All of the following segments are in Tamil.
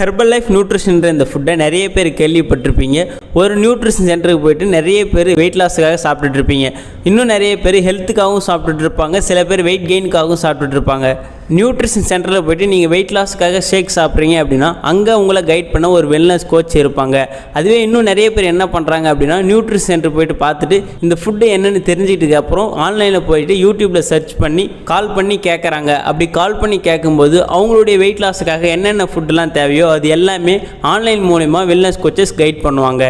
ஹெர்பல் லைஃப் நியூட்ரிஷன்ற இந்த ஃபுட்டை நிறைய பேர் கேள்விப்பட்டிருப்பீங்க. ஒரு நியூட்ரிஷன் சென்டருக்கு போயிட்டு நிறைய பேர் வெயிட் லாஸுக்காக சாப்பிட்டுட்டு இருப்பீங்க. இன்னும் நிறைய பேர் ஹெல்த்துக்காகவும் சாப்பிட்டுட்டு இருப்பாங்க. சில பேர் வெயிட் கெயினுக்காகவும் சாப்பிட்டுட்டு இருப்பாங்க. நியூட்ரிஷன் சென்டரில் போய்ட்டு நீங்கள் வெயிட் லாஸுக்காக ஷேக் சாப்பிட்றீங்க அப்படின்னா அங்கே உங்களை கைட் பண்ண ஒரு வெல்னஸ் கோச் இருப்பாங்க. அதுவே இன்னும் நிறைய பேர் என்ன பண்ணுறாங்க அப்படின்னா நியூட்ரிஷன் சென்டர் போய்ட்டு பார்த்துட்டு இந்த ஃபுட்டு என்னென்னு தெரிஞ்சிட்டதுக்கு அப்புறம் ஆன்லைனில் போயிட்டு யூடியூப்பில் சர்ச் பண்ணி கால் பண்ணி கேட்குறாங்க. அப்படி கால் பண்ணி கேட்கும்போது அவங்களுடைய வெயிட் லாஸுக்காக என்னென்ன ஃபுட்டுலாம் தேவையோ அது எல்லாமே ஆன்லைன் மூலமா வெல்னஸ் கோச்சஸ் கைட் பண்ணுவாங்க.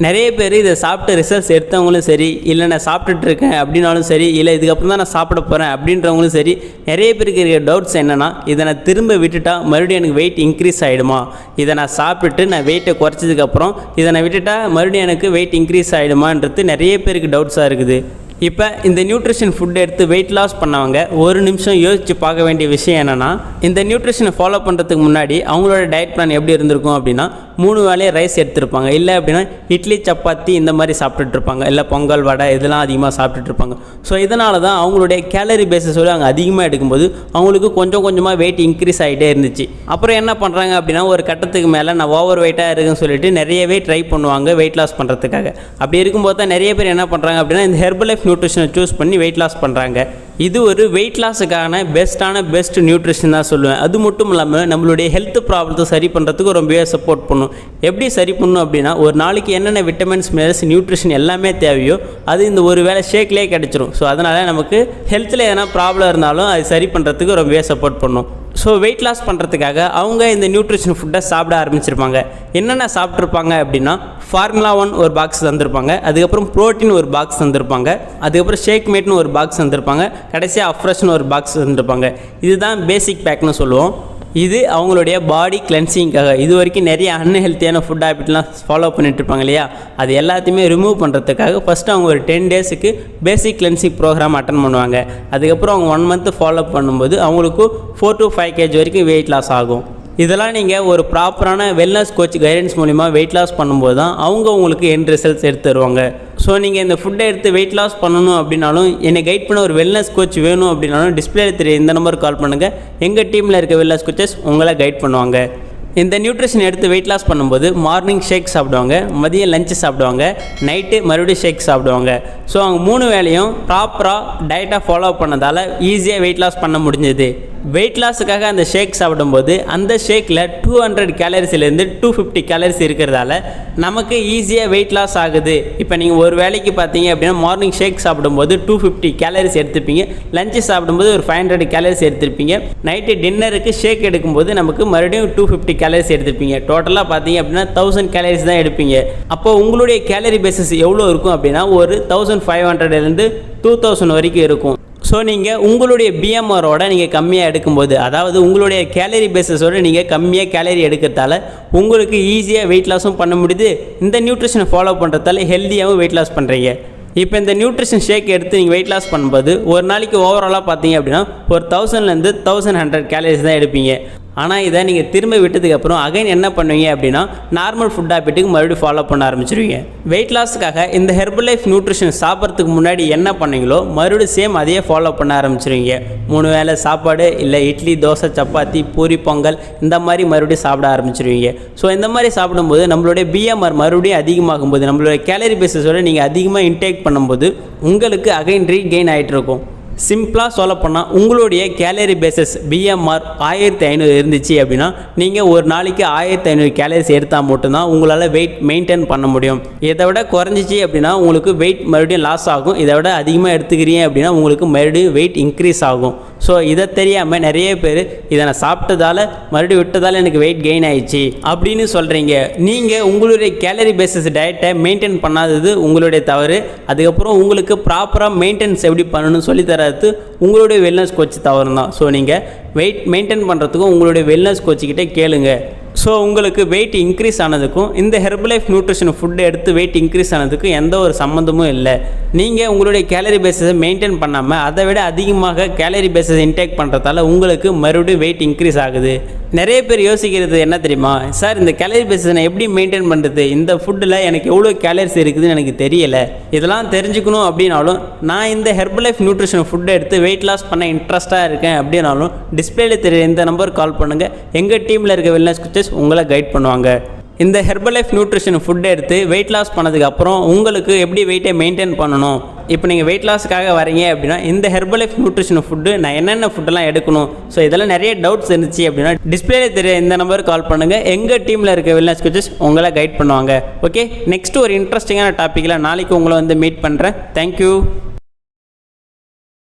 நிறைய பேர் இதை சாப்பிட்டு ரிசல்ட்ஸ் எடுத்தவங்களும் சரி, இல்லை நான் சாப்பிட்டுட்டு இருக்கேன் அப்படின்னாலும் சரி, இல்லை இதுக்கப்புறம் தான் நான் சாப்பிட போகிறேன் அப்படின்றவங்களும் சரி, நிறைய பேருக்கு இருக்கிற டவுட்ஸ் என்னென்னா, இதை நான் திரும்ப விட்டுட்டா மறுபடியும் எனக்கு வெயிட் இன்க்ரீஸ் ஆகிடுமா, இதை நான் சாப்பிட்டுட்டு நான் வெயிட்டை குறைச்சதுக்கப்புறம் இதை நான் விட்டுட்டா மறுபடியும் எனக்கு வெயிட் இன்க்ரீஸ் ஆகிடுமான்றது நிறைய பேருக்கு டவுட்ஸாக இருக்குது. இப்போ இந்த நியூட்ரிஷன் ஃபுட் எடுத்து வெயிட் லாஸ் பண்ணவங்க ஒரு நிமிஷம் யோசித்து பார்க்க வேண்டிய விஷயம் என்னென்னா, இந்த நியூட்ரிஷனை ஃபாலோ பண்ணுறதுக்கு முன்னாடி அவங்களோட டயட் பிளான் எப்படி இருந்திருக்கும் அப்படின்னா 3 வேளையும் ரைஸ் எடுத்துருப்பாங்க. இல்லை அப்படின்னா இட்லி சப்பாத்தி இந்த மாதிரி சாப்பிட்டுட்ருப்பாங்க. இல்லை பொங்கல் வடை இதெல்லாம் அதிகமாக சாப்பிட்டுட்ருப்பாங்க. ஸோ இதனால தான் அவங்களுடைய கேலரி பேஸஸோடு அவங்க அதிகமாக எடுக்கும்போது அவங்களுக்கு கொஞ்சம் கொஞ்சமாக வெயிட் இன்க்ரீஸ் ஆகிட்டே இருந்துச்சு. அப்புறம் என்ன பண்ணுறாங்க அப்படின்னா ஒரு கட்டத்துக்கு மேலே நான் ஓவர் வெயிட்டாக இருக்குன்னு சொல்லிட்டு நிறையவே ட்ரை பண்ணுவாங்க வெயிட் லாஸ் பண்ணுறதுக்காக. அப்படி இருக்கும்போது தான் நிறைய பேர் என்ன பண்ணுறாங்க அப்படின்னா இந்த ஹெர்பல் லைஃப் நியூட்ரிஷனை சூஸ் பண்ணி வெயிட் லாஸ் பண்ணுறாங்க. இது ஒரு வெயிட் லாஸுக்கான பெஸ்ட் நியூட்ரிஷன் தான் சொல்லுவேன். அது மட்டும் இல்லாமல் நம்மளுடைய ஹெல்த் ப்ராப்ளத்தை சரி பண்ணுறதுக்கு ரொம்பவே சப்போர்ட் பண்ணும். எப்படி சரி பண்ணணும் அப்படின்னா ஒரு நாளைக்கு என்னென்ன விட்டமின்ஸ் மினரல்ஸ் நியூட்ரிஷன் எல்லாமே தேவையோ அது இந்த ஒரு வேளை ஷேக்லேயே கிடச்சிரும். ஸோ அதனால் நமக்கு ஹெல்த்தில் எதனா ப்ராப்ளம் இருந்தாலும் அது சரி பண்ணுறதுக்கு ரொம்பவே சப்போர்ட் பண்ணும். ஸோ வெயிட் லாஸ் பண்ணுறதுக்காக அவங்க இந்த நியூட்ரிஷன் ஃபுட்டை சாப்பிட ஆரம்பிச்சிருப்பாங்க. என்னென்ன சாப்பிட்ருப்பாங்க அப்படின்னா ஃபார்முலா 1 ஒரு பாக்ஸ் தந்திருப்பாங்க, அதுக்கப்புறம் ப்ரோட்டீன் ஒரு பாக்ஸ் தந்திருப்பாங்க, அதுக்கப்புறம் ஷேக் மேட்னு ஒரு பாக்ஸ் தந்திருப்பாங்க, கடைசியாக அஃப்ரெஷ்னு ஒரு பாக்ஸ் தந்திருப்பாங்க. இதுதான் பேசிக் பேக்னு சொல்லுவோம். இது அவங்களுடைய பாடி கிளென்சிங்காக. இது வரைக்கும் நிறைய அன்ஹெல்த்தியான ஃபுட் ஹேபிட்லாம் ஃபாலோ பண்ணிட்டு இருப்பாங்க இல்லையா, அது எல்லாத்தையுமே ரிமூவ் பண்ணுறதுக்காக ஃபஸ்ட்டு அவங்க ஒரு 10 டேஸுக்கு பேசிக் கிளென்சிங் ப்ரோக்ராம் அட்டன் பண்ணுவாங்க. அதுக்கப்புறம் அவங்க 1 மந்த் ஃபாலோ பண்ணும்போது அவங்களுக்கு 4 to 5 kg வரைக்கும் வெயிட் லாஸ் ஆகும். இதெல்லாம் நீங்கள் ஒரு ப்ராப்பரான வெல்னஸ் கோச் கைடன்ஸ் மூலிமா வெயிட் லாஸ் பண்ணும்போது தான் அவங்க உங்களுக்கு எண்ட் ரிசல்ட்ஸ் எடுத்து தருவாங்க. ஸோ நீங்கள் இந்த ஃபுட்டை எடுத்து வெயிட் லாஸ் பண்ணணும் அப்படின்னாலும் என்னை கைட் பண்ண ஒரு வெல்னஸ் கோச் வேணும் அப்படின்னாலும் டிஸ்பிளேல தெரிய இந்த நம்பருக்கு கால் பண்ணுங்கள். எங்கள் டீமில் இருக்க வெல்னஸ் கோச்சஸ் உங்களை கைட் பண்ணுவாங்க. இந்த நியூட்ரிஷன் எடுத்து வெயிட் லாஸ் பண்ணும்போது மார்னிங் ஷேக் சாப்பிடுவாங்க, மதியம் லஞ்சு சாப்பிடுவாங்க, நைட்டு மறுபடியும் ஷேக் சாப்பிடுவாங்க. ஸோ அவங்க 3 வேளையும் ப்ராப்பராக டயட்டாக ஃபாலோ பண்ணதால் ஈஸியாக வெயிட் லாஸ் பண்ண முடிஞ்சது. வெயிட் லாஸுக்காக அந்த ஷேக் சாப்பிடும்போது அந்த ஷேக்கில் 200 கேலரிஸ்லேருந்து 250 கேலரிஸ் இருக்கிறதால நமக்கு ஈஸியாக வெயிட் லாஸ் ஆகுது. இப்போ நீங்கள் ஒரு வேளைக்கு பார்த்தீங்க அப்படின்னா மார்னிங் ஷேக் சாப்பிடும்போது 250 கேலரிஸ் எடுத்துப்பீங்க, லஞ்சு சாப்பிடும்போது ஒரு 500 கேலரிஸ் எடுத்துருப்பீங்க, நைட்டு டின்னருக்கு ஷேக் எடுக்கும்போது நமக்கு மறுபடியும் 250 கேலரிஸ் எடுத்துப்பீங்க. டோட்டலாக பார்த்தீங்க அப்படின்னா 1000 கேலரிஸ் தான் எடுப்பீங்க. அப்போ உங்களுடைய கேலரி பேசஸ் எவ்வளோ இருக்கும் அப்படின்னா ஒரு 1500லேருந்து 2000 வரைக்கும் இருக்கும். ஸோ நீங்கள் உங்களுடைய பிஎம்ஆரோட நீங்கள் கம்மியாக எடுக்கும்போது, அதாவது உங்களுடைய கேலரி பேஸஸோடு நீங்கள் கம்மியாக கேலரி எடுக்கிறதால உங்களுக்கு ஈஸியாக வெயிட் லாஸும் பண்ண முடியுது. இந்த நியூட்ரிஷனை ஃபாலோ பண்ணுறதால ஹெல்த்தியாகவும் வெயிட் லாஸ் பண்ணுறீங்க. இப்போ இந்த நியூட்ரிஷன் ஷேக் எடுத்து நீங்கள் வெயிட் லாஸ் பண்ணும்போது ஒரு நாளைக்கு ஓவராலாக பார்த்தீங்க அப்படின்னா ஒரு 1000லேருந்து 1100 கேலரிஸ் தான் எடுப்பீங்க. ஆனால் இதை நீங்கள் திரும்ப விட்டதுக்கப்புறம் அகைன் என்ன பண்ணுவீங்க அப்படின்னா நார்மல் ஃபுட் ஹேபிட்டுக்கு மறுபடியும் ஃபாலோ பண்ண ஆரம்பிச்சிருவீங்க. வெயிட் லாஸுக்காக இந்த ஹெர்பல் லைஃப் நியூட்ரிஷன் சாப்பிட்றதுக்கு முன்னாடி என்ன பண்ணீங்களோ மறுபடியும் சேம் அதையே ஃபாலோ பண்ண ஆரம்பிச்சிருவீங்க. 3 வேளை சாப்பாடு, இல்லை இட்லி, தோசை, சப்பாத்தி, பூரி, பொங்கல் இந்த மாதிரி மறுபடியும் சாப்பிட ஆரம்பிச்சிருவீங்க. ஸோ இந்த மாதிரி சாப்பிடும்போது நம்மளுடைய பிஎம்ஆர் மறுபடியும் அதிகமாகும் போது, நம்மளுடைய கேலரி பேஸஸோடு நீங்கள் அதிகமாக இன்டேக் பண்ணும்போது உங்களுக்கு அகைன் ரீகெயின் ஆகிட்டு இருக்கும். சிம்பிளாக சொல்லப்போனால் உங்களுடைய கேலரி பேசஸ் பிஎம்ஆர் 1500 இருந்துச்சு அப்படின்னா நீங்கள் ஒரு நாளைக்கு 1500 கேலரிஸ் எடுத்தால் மட்டும்தான் உங்களால் வெயிட் மெயின்டைன் பண்ண முடியும். இதை விட குறைஞ்சிச்சு அப்படின்னா உங்களுக்கு வெயிட் மறுபடியும் லாஸ் ஆகும். இதை விட அதிகமாக எடுத்துக்கிறீங்க அப்படின்னா உங்களுக்கு மறுபடியும் வெயிட் இன்க்ரீஸ் ஆகும். ஸோ இதை தெரியாமல் நிறைய பேர் இதை நான் சாப்பிட்டதால் மறுபடியும் விட்டதால் எனக்கு வெயிட் கெயின் ஆயிடுச்சு அப்படின்னு சொல்கிறீங்க. நீங்கள் உங்களுடைய கேலரி பேசஸ் டயட்டை மெயின்டைன் பண்ணாதது உங்களுடைய தவறு. அதுக்கப்புறம் உங்களுக்கு ப்ராப்பராக மெயின்டெனன்ஸ் எப்படி பண்ணணும்னு சொல்லித்தர உங்களுடைய வெல்னஸ் கோச் தவறு தான். ஸோ நீங்கள் வெயிட் மெயின்டைன் பண்ணுறதுக்கும் உங்களுடைய வெல்னஸ் கோச்சுக்கிட்டே கேளுங்க. ஸோ உங்களுக்கு வெயிட் இன்க்ரீஸ் ஆனதுக்கும் இந்த ஹெர்பல் லைஃப் நியூட்ரிஷன் ஃபுட்டு எடுத்து வெயிட் இன்க்ரீஸ் ஆனதுக்கும் எந்த ஒரு சம்மந்தமும் இல்லை. நீங்கள் உங்களுடைய கேலரி பேஸஸை மெயின்டைன் பண்ணாமல் அதை விட அதிகமாக கேலரி பேஸஸ் இன்டேக் பண்ணுறதால உங்களுக்கு மறுபடியும் வெயிட் இன்க்ரீஸ் ஆகுது. நிறைய பேர் யோசிக்கிறது என்ன தெரியுமா, சார் இந்த கேலரி பேசிஸ் நான் எப்படி மெயின்டைன் பண்ணுறது, இந்த ஃபுட்டில் எனக்கு எவ்வளோ கேலரிஸ் இருக்குதுன்னு எனக்கு தெரியலை. இதெல்லாம் தெரிஞ்சுக்கணும் அப்படின்னாலும், நான் இந்த ஹெர்பலைஃப் நியூட்ரிஷன் ஃபுட்டை எடுத்து வெயிட் லாஸ் பண்ண இன்ட்ரெஸ்ட்டாக இருக்கேன் அப்படின்னாலும் டிஸ்பிளேல தெரிய இந்த நம்பருக்கு கால் பண்ணுங்கள். எங்கள் டீமில் இருக்க வெல்னஸ் கோச்சஸ் உங்களை கைட் பண்ணுவாங்க. இந்த ஹெர்பலைஃப் நியூட்ரிஷன் ஃபுட்டை எடுத்து வெயிட் லாஸ் பண்ணதுக்கப்புறம் உங்களுக்கு எப்படி வெயிட்டை மெயின்டைன் பண்ணணும், இப்போ நீங்கள் வெயிட் லாஸுக்காக வரீங்க அப்படின்னா இந்த ஹெர்பலைஃப் நியூட்ரிஷன் ஃபுட்டு நான் என்னென்ன ஃபுட்டெல்லாம் எடுக்கணும், ஸோ இதெல்லாம் நிறைய டவுட்ஸ் இருந்துச்சு அப்படின்னா டிஸ்பிளேல தெரிய இந்த நம்பருக்கு கால் பண்ணுங்கள். எங்கள் டீமில் இருக்க வெல்னஸ் கோச்சஸ் உங்களை கைட் பண்ணுவாங்க. ஓகே, நெக்ஸ்ட் ஒரு இன்ட்ரெஸ்டிங்கான டாப்பிக்கில் நாளைக்கு உங்களை வந்து மீட் பண்ணுறேன். தேங்க்யூ.